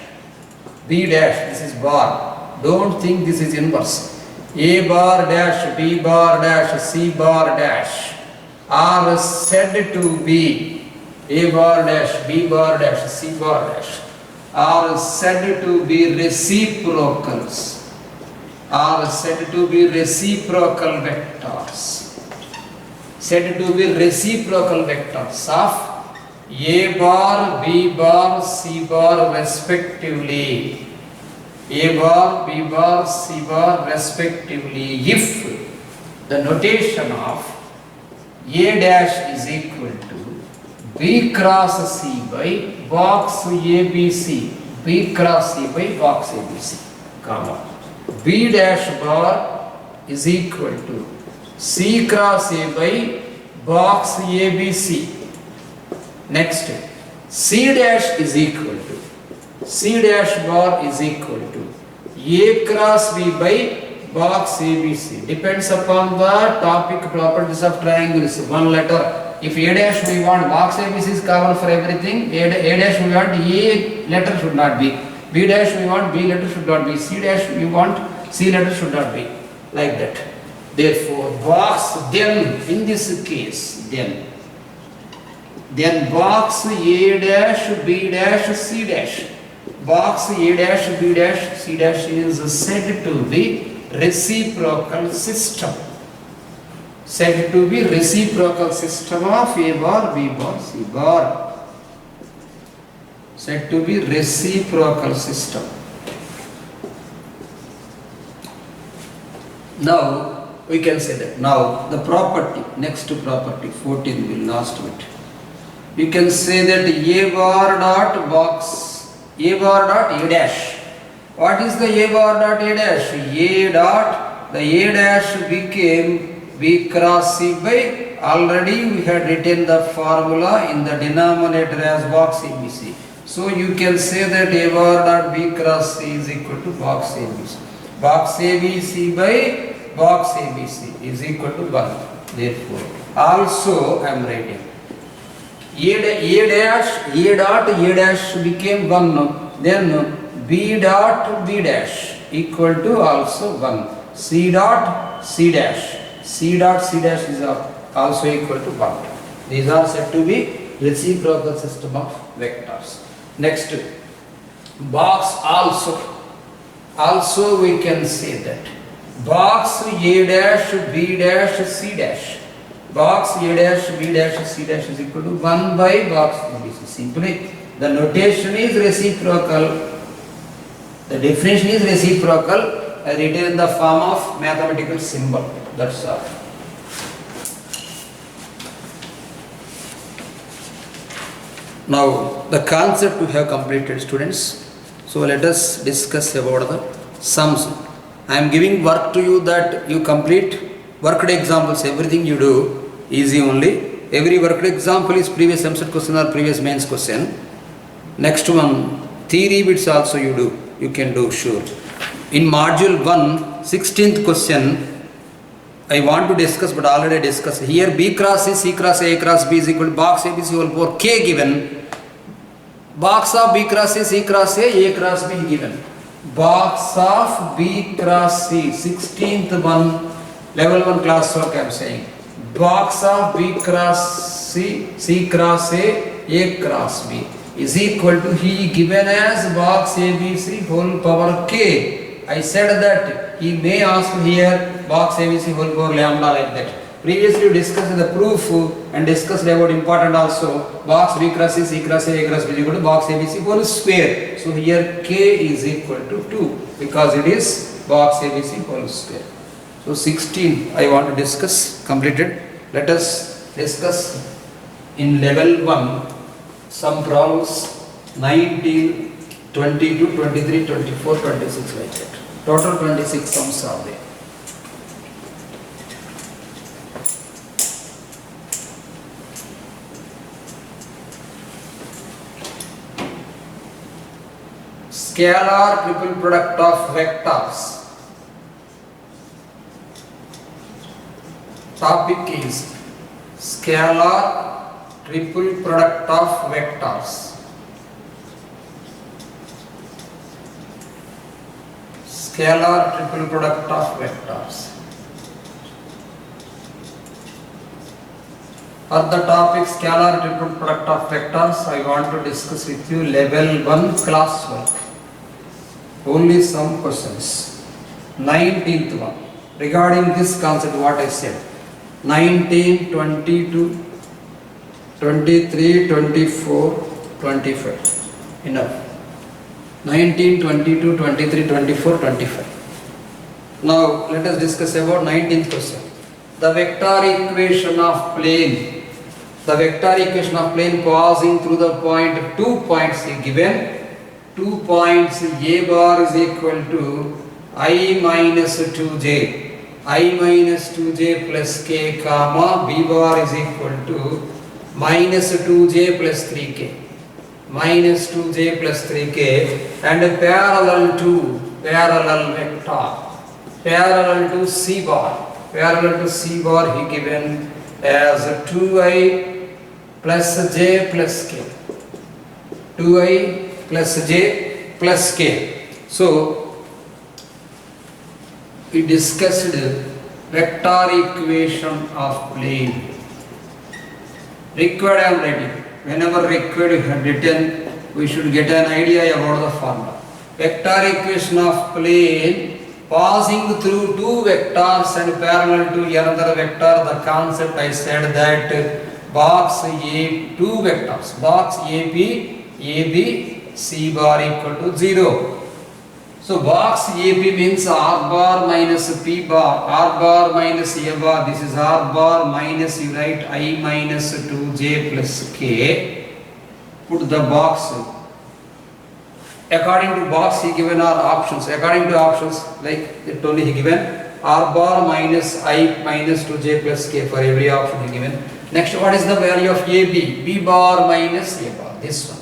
B dash, this is bar. Don't think this is inverse. A bar dash, B bar dash, C bar dash are said to be A bar dash, B bar dash, C bar dash are said to be reciprocals, are said to be reciprocal vectors, said to be reciprocal vectors of A bar, B bar, C bar respectively. A bar, B bar, C bar respectively, if the notation of A dash is equal to B cross C by box ABC, B cross C by box ABC, comma. B dash bar is equal to C cross A by box ABC. Next, C dash is equal to, C dash bar is equal to A cross B by box ABC. Depends upon the topic properties of triangles. One letter If A dash we want box ABC is common for everything. A dash we want A letter should not be. B dash we want B letter should not be. C dash we want C letter should not be. Like that. Therefore, box then in this case then box A dash B dash C dash. Box A dash B dash C dash is said to be reciprocal system. Said to be reciprocal system of A bar, B bar, C bar. Said to be reciprocal system. Now we can say that. Now the property, next to property 14 will last bit. You can say that A bar dot box, A bar dot A dash. What is the A bar dot A dash? A dot, the A dash became B cross C by, already we had written the formula in the denominator as box ABC. So you can say that A bar dot B cross C is equal to box ABC. Box ABC by box ABC is equal to 1. Therefore, also I am writing A dot A dash became 1. Then B dot B dash equal to also 1. C dot C dash. C dot C dash is also equal to 1. These are said to be reciprocal system of vectors. Next, box also we can say that box A dash B dash C dash. Box A dash B dash C dash is equal to 1 by box ABC. Simply the notation is reciprocal. The definition is reciprocal written in the form of mathematical symbol. That's all. Now the concept we have completed, students. So let us discuss about the sums. I am giving work to you that you complete worked examples. Everything you do easy only. Every worked example is previous MCET question or previous mains question. Next one, theory bits also you do. You can do, sure. In module 1, 16th question, I want to discuss, but already discussed. Here B cross C, C cross A cross B is equal to box ABC whole power K given. Box of B cross C, C cross A cross B given. Box of B cross C, 16th one, level 1 class work I am saying. Box of B cross C, C cross A cross B is equal to he given as box ABC whole power K. I said that he may ask here box ABC whole power lambda like that. Previously we discussed the proof and discussed about important also. Box B cross C, C cross A cross B is equal to box ABC whole square. So here K is equal to 2 because it is box ABC whole square. So 16 I want to discuss, completed. Let us discuss in level 1 some problems 19, 22, 23, 24, 26 like that. Total 26 sums are there. Scalar triple product of vectors. Topic is scalar triple product of vectors. Scalar triple product of vectors. For the topic scalar triple product of vectors, I want to discuss with you level 1 class work. Only some questions. 19th one. Regarding this concept, what I said. 19, 22, 23, 24, 25. Enough. 19, 22, 23, 24, 25. Now let us discuss about 19th question. The vector equation of plane. The vector equation of plane passing through the point 2 points given. 2 points A bar is equal to I minus 2j. I minus 2j plus k comma B bar is equal to minus 2j plus 3k. Minus 2j plus 3k and parallel vector. Parallel to C bar. Parallel to C bar he given as 2i plus j plus k. 2i plus j plus k. So we discussed vector equation of plane. Required I am writing. Whenever required you have written, we should get an idea about the formula. Vector equation of plane passing through two vectors and parallel to another vector. The concept I said that box A, two vectors, box AB, C bar equal to 0. So box AB means R bar minus P bar, R bar minus A bar, this is R bar minus, you write I minus 2j plus k, put the box. According to box he given are options, according to options like it only he given R bar minus I minus 2j plus k for every option he given. Next, what is the value of AB? B bar minus A bar, this one.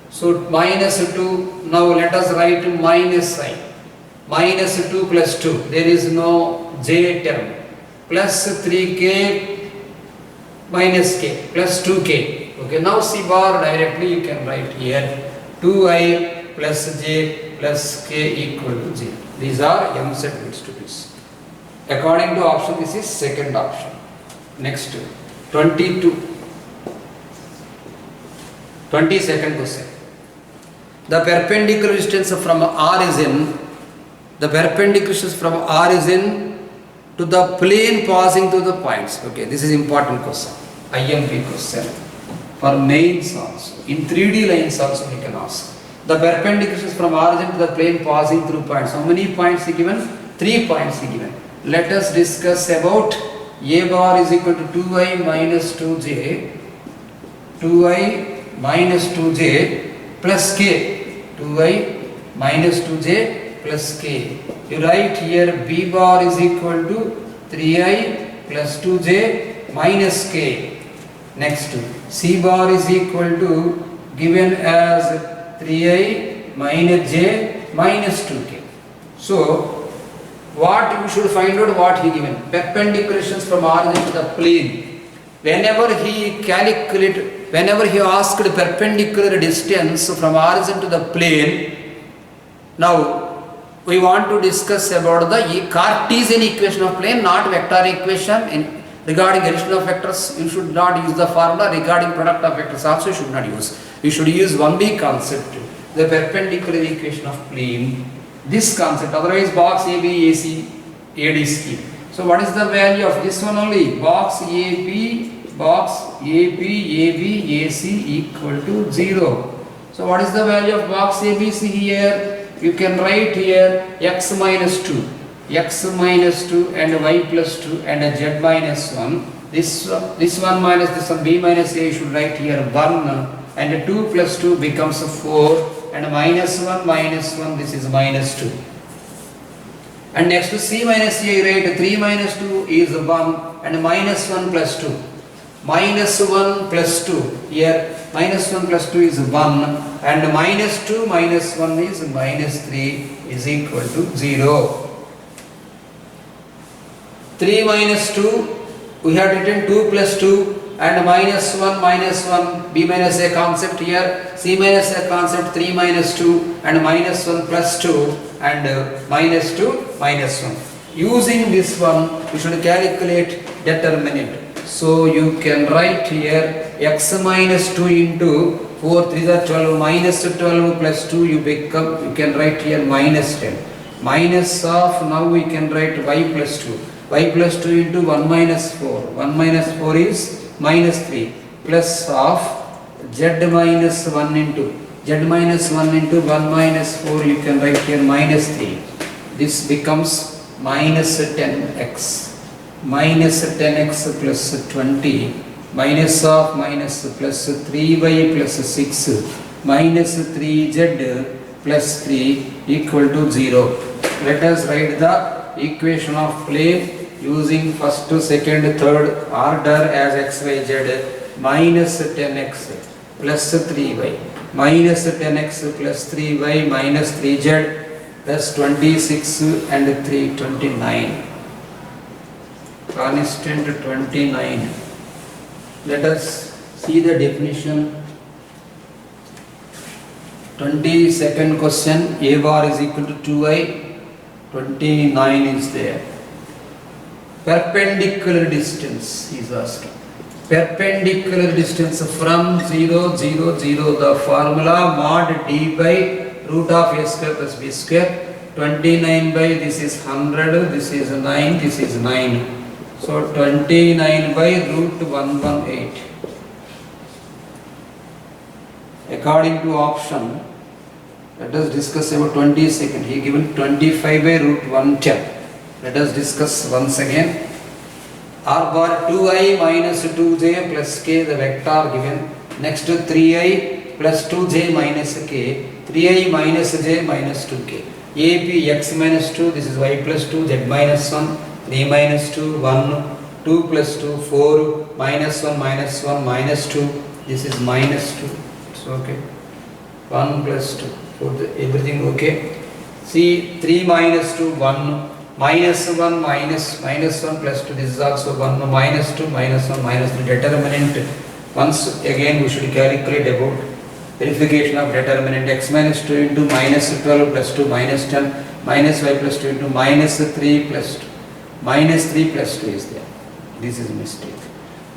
So minus 2, now let us write minus I. Minus 2 plus 2, there is no j term. Plus 3k minus k plus 2k. Okay, now C bar directly you can write here 2i plus j plus k equal to 0. These are m set bits to bits. According to option, this is second option. Next, 22nd question. The perpendicular distance from origin, to the plane passing through the points. Okay, this is important question. IMP question for mains also. In 3D lines also we can ask. The perpendicular distance from origin to the plane passing through points. How many points he given? 3 points he given. Let us discuss about A bar is equal to 2i minus 2j, 2i minus 2j plus k. 2i minus 2j plus k. You write here B bar is equal to 3i plus 2j minus k. Next, C bar is equal to given as 3i minus j minus 2k. So what you should find out what he given? Perpendicular distance from origin to the plane. Whenever he asked perpendicular distance from origin to the plane, now we want to discuss about the Cartesian equation of plane, not vector equation. Regarding addition of vectors, you should not use the formula. Regarding product of vectors also you should not use. You should use 1B concept, the perpendicular equation of plane. This concept, otherwise box AB, AC, ADC. So what is the value of this one only? Box AB, AB, AC equal to 0. So what is the value of box ABC here? You can write here x minus 2 and y plus 2 and z minus 1. This one minus this one, b minus a, you should write here 1 and 2 plus 2 becomes 4 and minus 1, this is minus 2. And next to c minus a, right, 3 minus 2 is 1 and minus 1 plus 2. Minus 1 plus 2, here minus 1 plus 2 is 1 and minus 2 minus 1 is minus 3 is equal to 0. 3 minus 2, we have written 2 plus 2 and minus 1, b minus a concept here, c minus a concept, 3 minus 2 and minus 1 plus 2 and minus 2 minus 1. Using this one, you should calculate determinant. So you can write here x minus 2 into 4 3 are 12, minus 12 plus 2 you can write here minus 10. Minus of, now we can write y plus 2. Y plus 2 into 1 minus 4. 1 minus 4 is minus 3 plus of z minus 1 into 1 minus 4 you can write here minus 3. This becomes minus 10x. Minus 10x plus 20 minus of minus plus 3y plus 6 minus 3z plus 3 equal to 0. Let us write the equation of plane using first, second, third order as x, y, z. Minus 10x plus 3y minus 10x plus 3y minus 3z plus 26 and 3 29. Constant 29. Let us See the definition. 22nd question, a bar is equal to 2i, 29 is there. Perpendicular distance he is asking. Perpendicular distance from 0, 0, 0, the formula mod d by root of a square plus b square. 29 by this is 100, this is 9, this is 9. So 29 by root 118. According to option, let us discuss about 22nd. He given 25 by root 110. Let us discuss once again. R bar 2i minus 2j plus k, the vector given. Next to 3i plus 2j minus k, 3i minus j minus 2k. A, B, x minus 2, this is y plus 2, z minus 1, 3 minus 2, 1, 2 plus 2, 4, minus 1, minus 1, minus 2, this is minus 2, so okay, 1 plus 2, so everything okay. See, 3 minus 2, 1, minus 1, minus 1 plus 2, this is also 1, minus 2, minus 1, minus 3, determinant, once again we should calculate about verification of determinant x minus 2 into minus 12 plus 2 minus 10 minus y plus 2 into minus 3 plus 2. Minus 3 plus 2 is there. This is a mistake.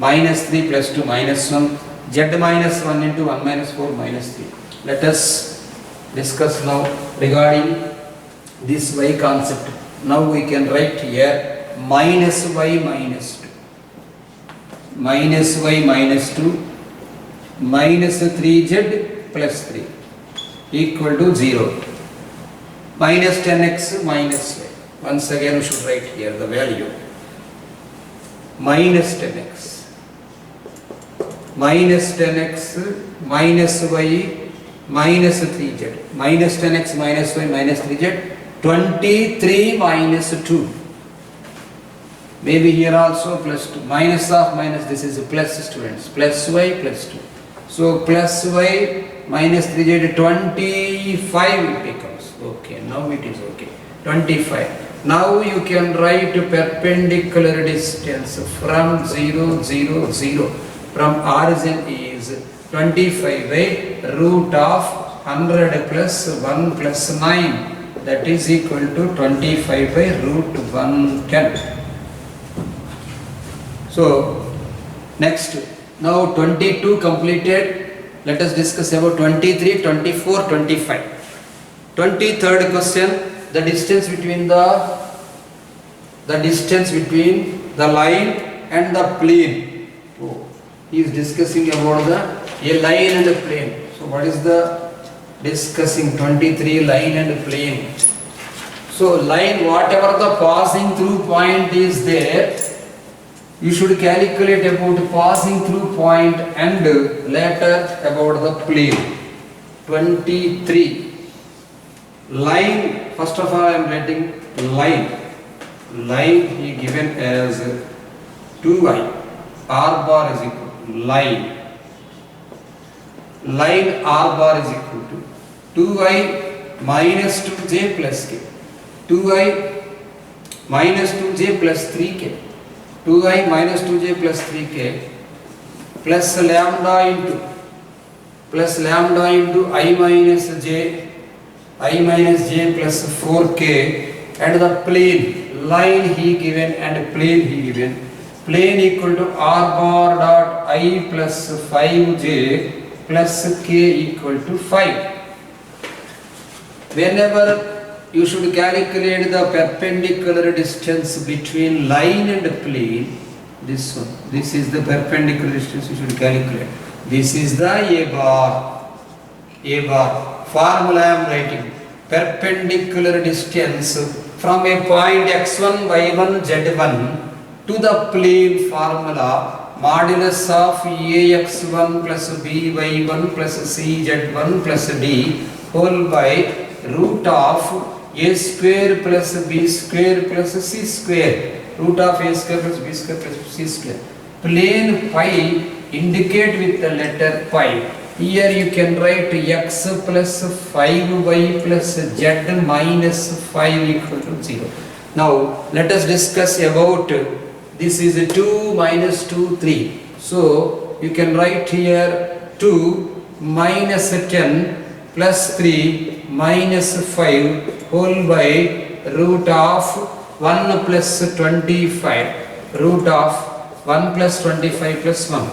Minus 3 plus 2 minus 1. Z minus 1 into 1 minus 4 minus 3. Let us discuss now regarding this y concept. Now we can write here minus y minus 2. Minus y minus 2 minus 3z plus 3 equal to 0. Minus 10x minus y. Once again we should write here the value. Minus 10x. Minus 10x minus y minus 3z. Minus 10x minus y minus 3z. 23 minus 2. Maybe here also plus 2. Minus of minus, this is a plus, students. Plus y plus 2. So plus y minus 3z, 25 it becomes. Okay, now it is okay. 25. Now you can write perpendicular distance from 0, 0, 0. From origin is 25 by root of 100 plus 1 plus 9. That is equal to 25 by root 110. So next, now 22 completed. Let us discuss about 23, 24, 25. 23rd question, the distance between the line and the plane. Oh, he is discussing about a line and a plane. So what is the discussing 23 line and plane? So line, whatever the passing through point is there, you should calculate about passing through point and later about the plane. 23. Line, first of all I am writing line. Line he given as 2i. R bar is equal to line. Line R bar is equal to 2i minus 2j plus k. 2i minus 2j plus 3k. 2i minus 2j plus 3k plus lambda into I minus j plus 4k, and the plane, line he given and plane he given. Plane equal to r bar dot I plus 5j plus k equal to 5. Whenever you should calculate the perpendicular distance between line and plane, this one, this is the perpendicular distance you should calculate. This is the A bar. Formula I am writing. Perpendicular distance from a point x1, y1, z1 to the plane formula, modulus of ax1 plus by1 plus cz1 plus d whole by root of a square plus b square plus c square. Root of a square plus b square plus c square. Plane pi indicate with the letter pi. Here you can write x plus 5y plus z minus 5 equal to 0. Now let us discuss about this is 2 minus 2, 3. So you can write here 2 minus 10 plus 3 minus 5 whole by root of 1 plus 25, root of 1 plus 25 plus 1.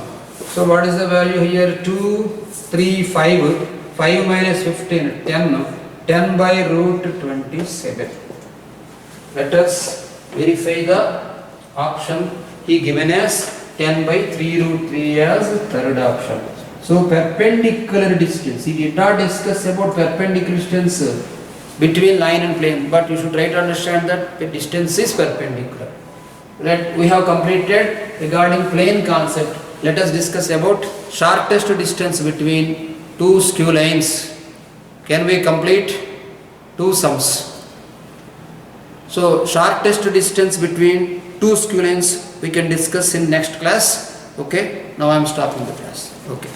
So what is the value here? 2, 3, 5, 5 minus 15, 10 by root 27. Let us verify the option he given as 10 by 3 root 3 as third option. So perpendicular distance, he did not discuss about perpendicular distance between line and plane, but you should try to understand that the distance is perpendicular. We have completed regarding plane concept. Let us discuss about shortest distance between two skew lines. Can we complete two sums? So shortest distance between two skew lines we can discuss in next class. Okay, now I am stopping the class. Okay.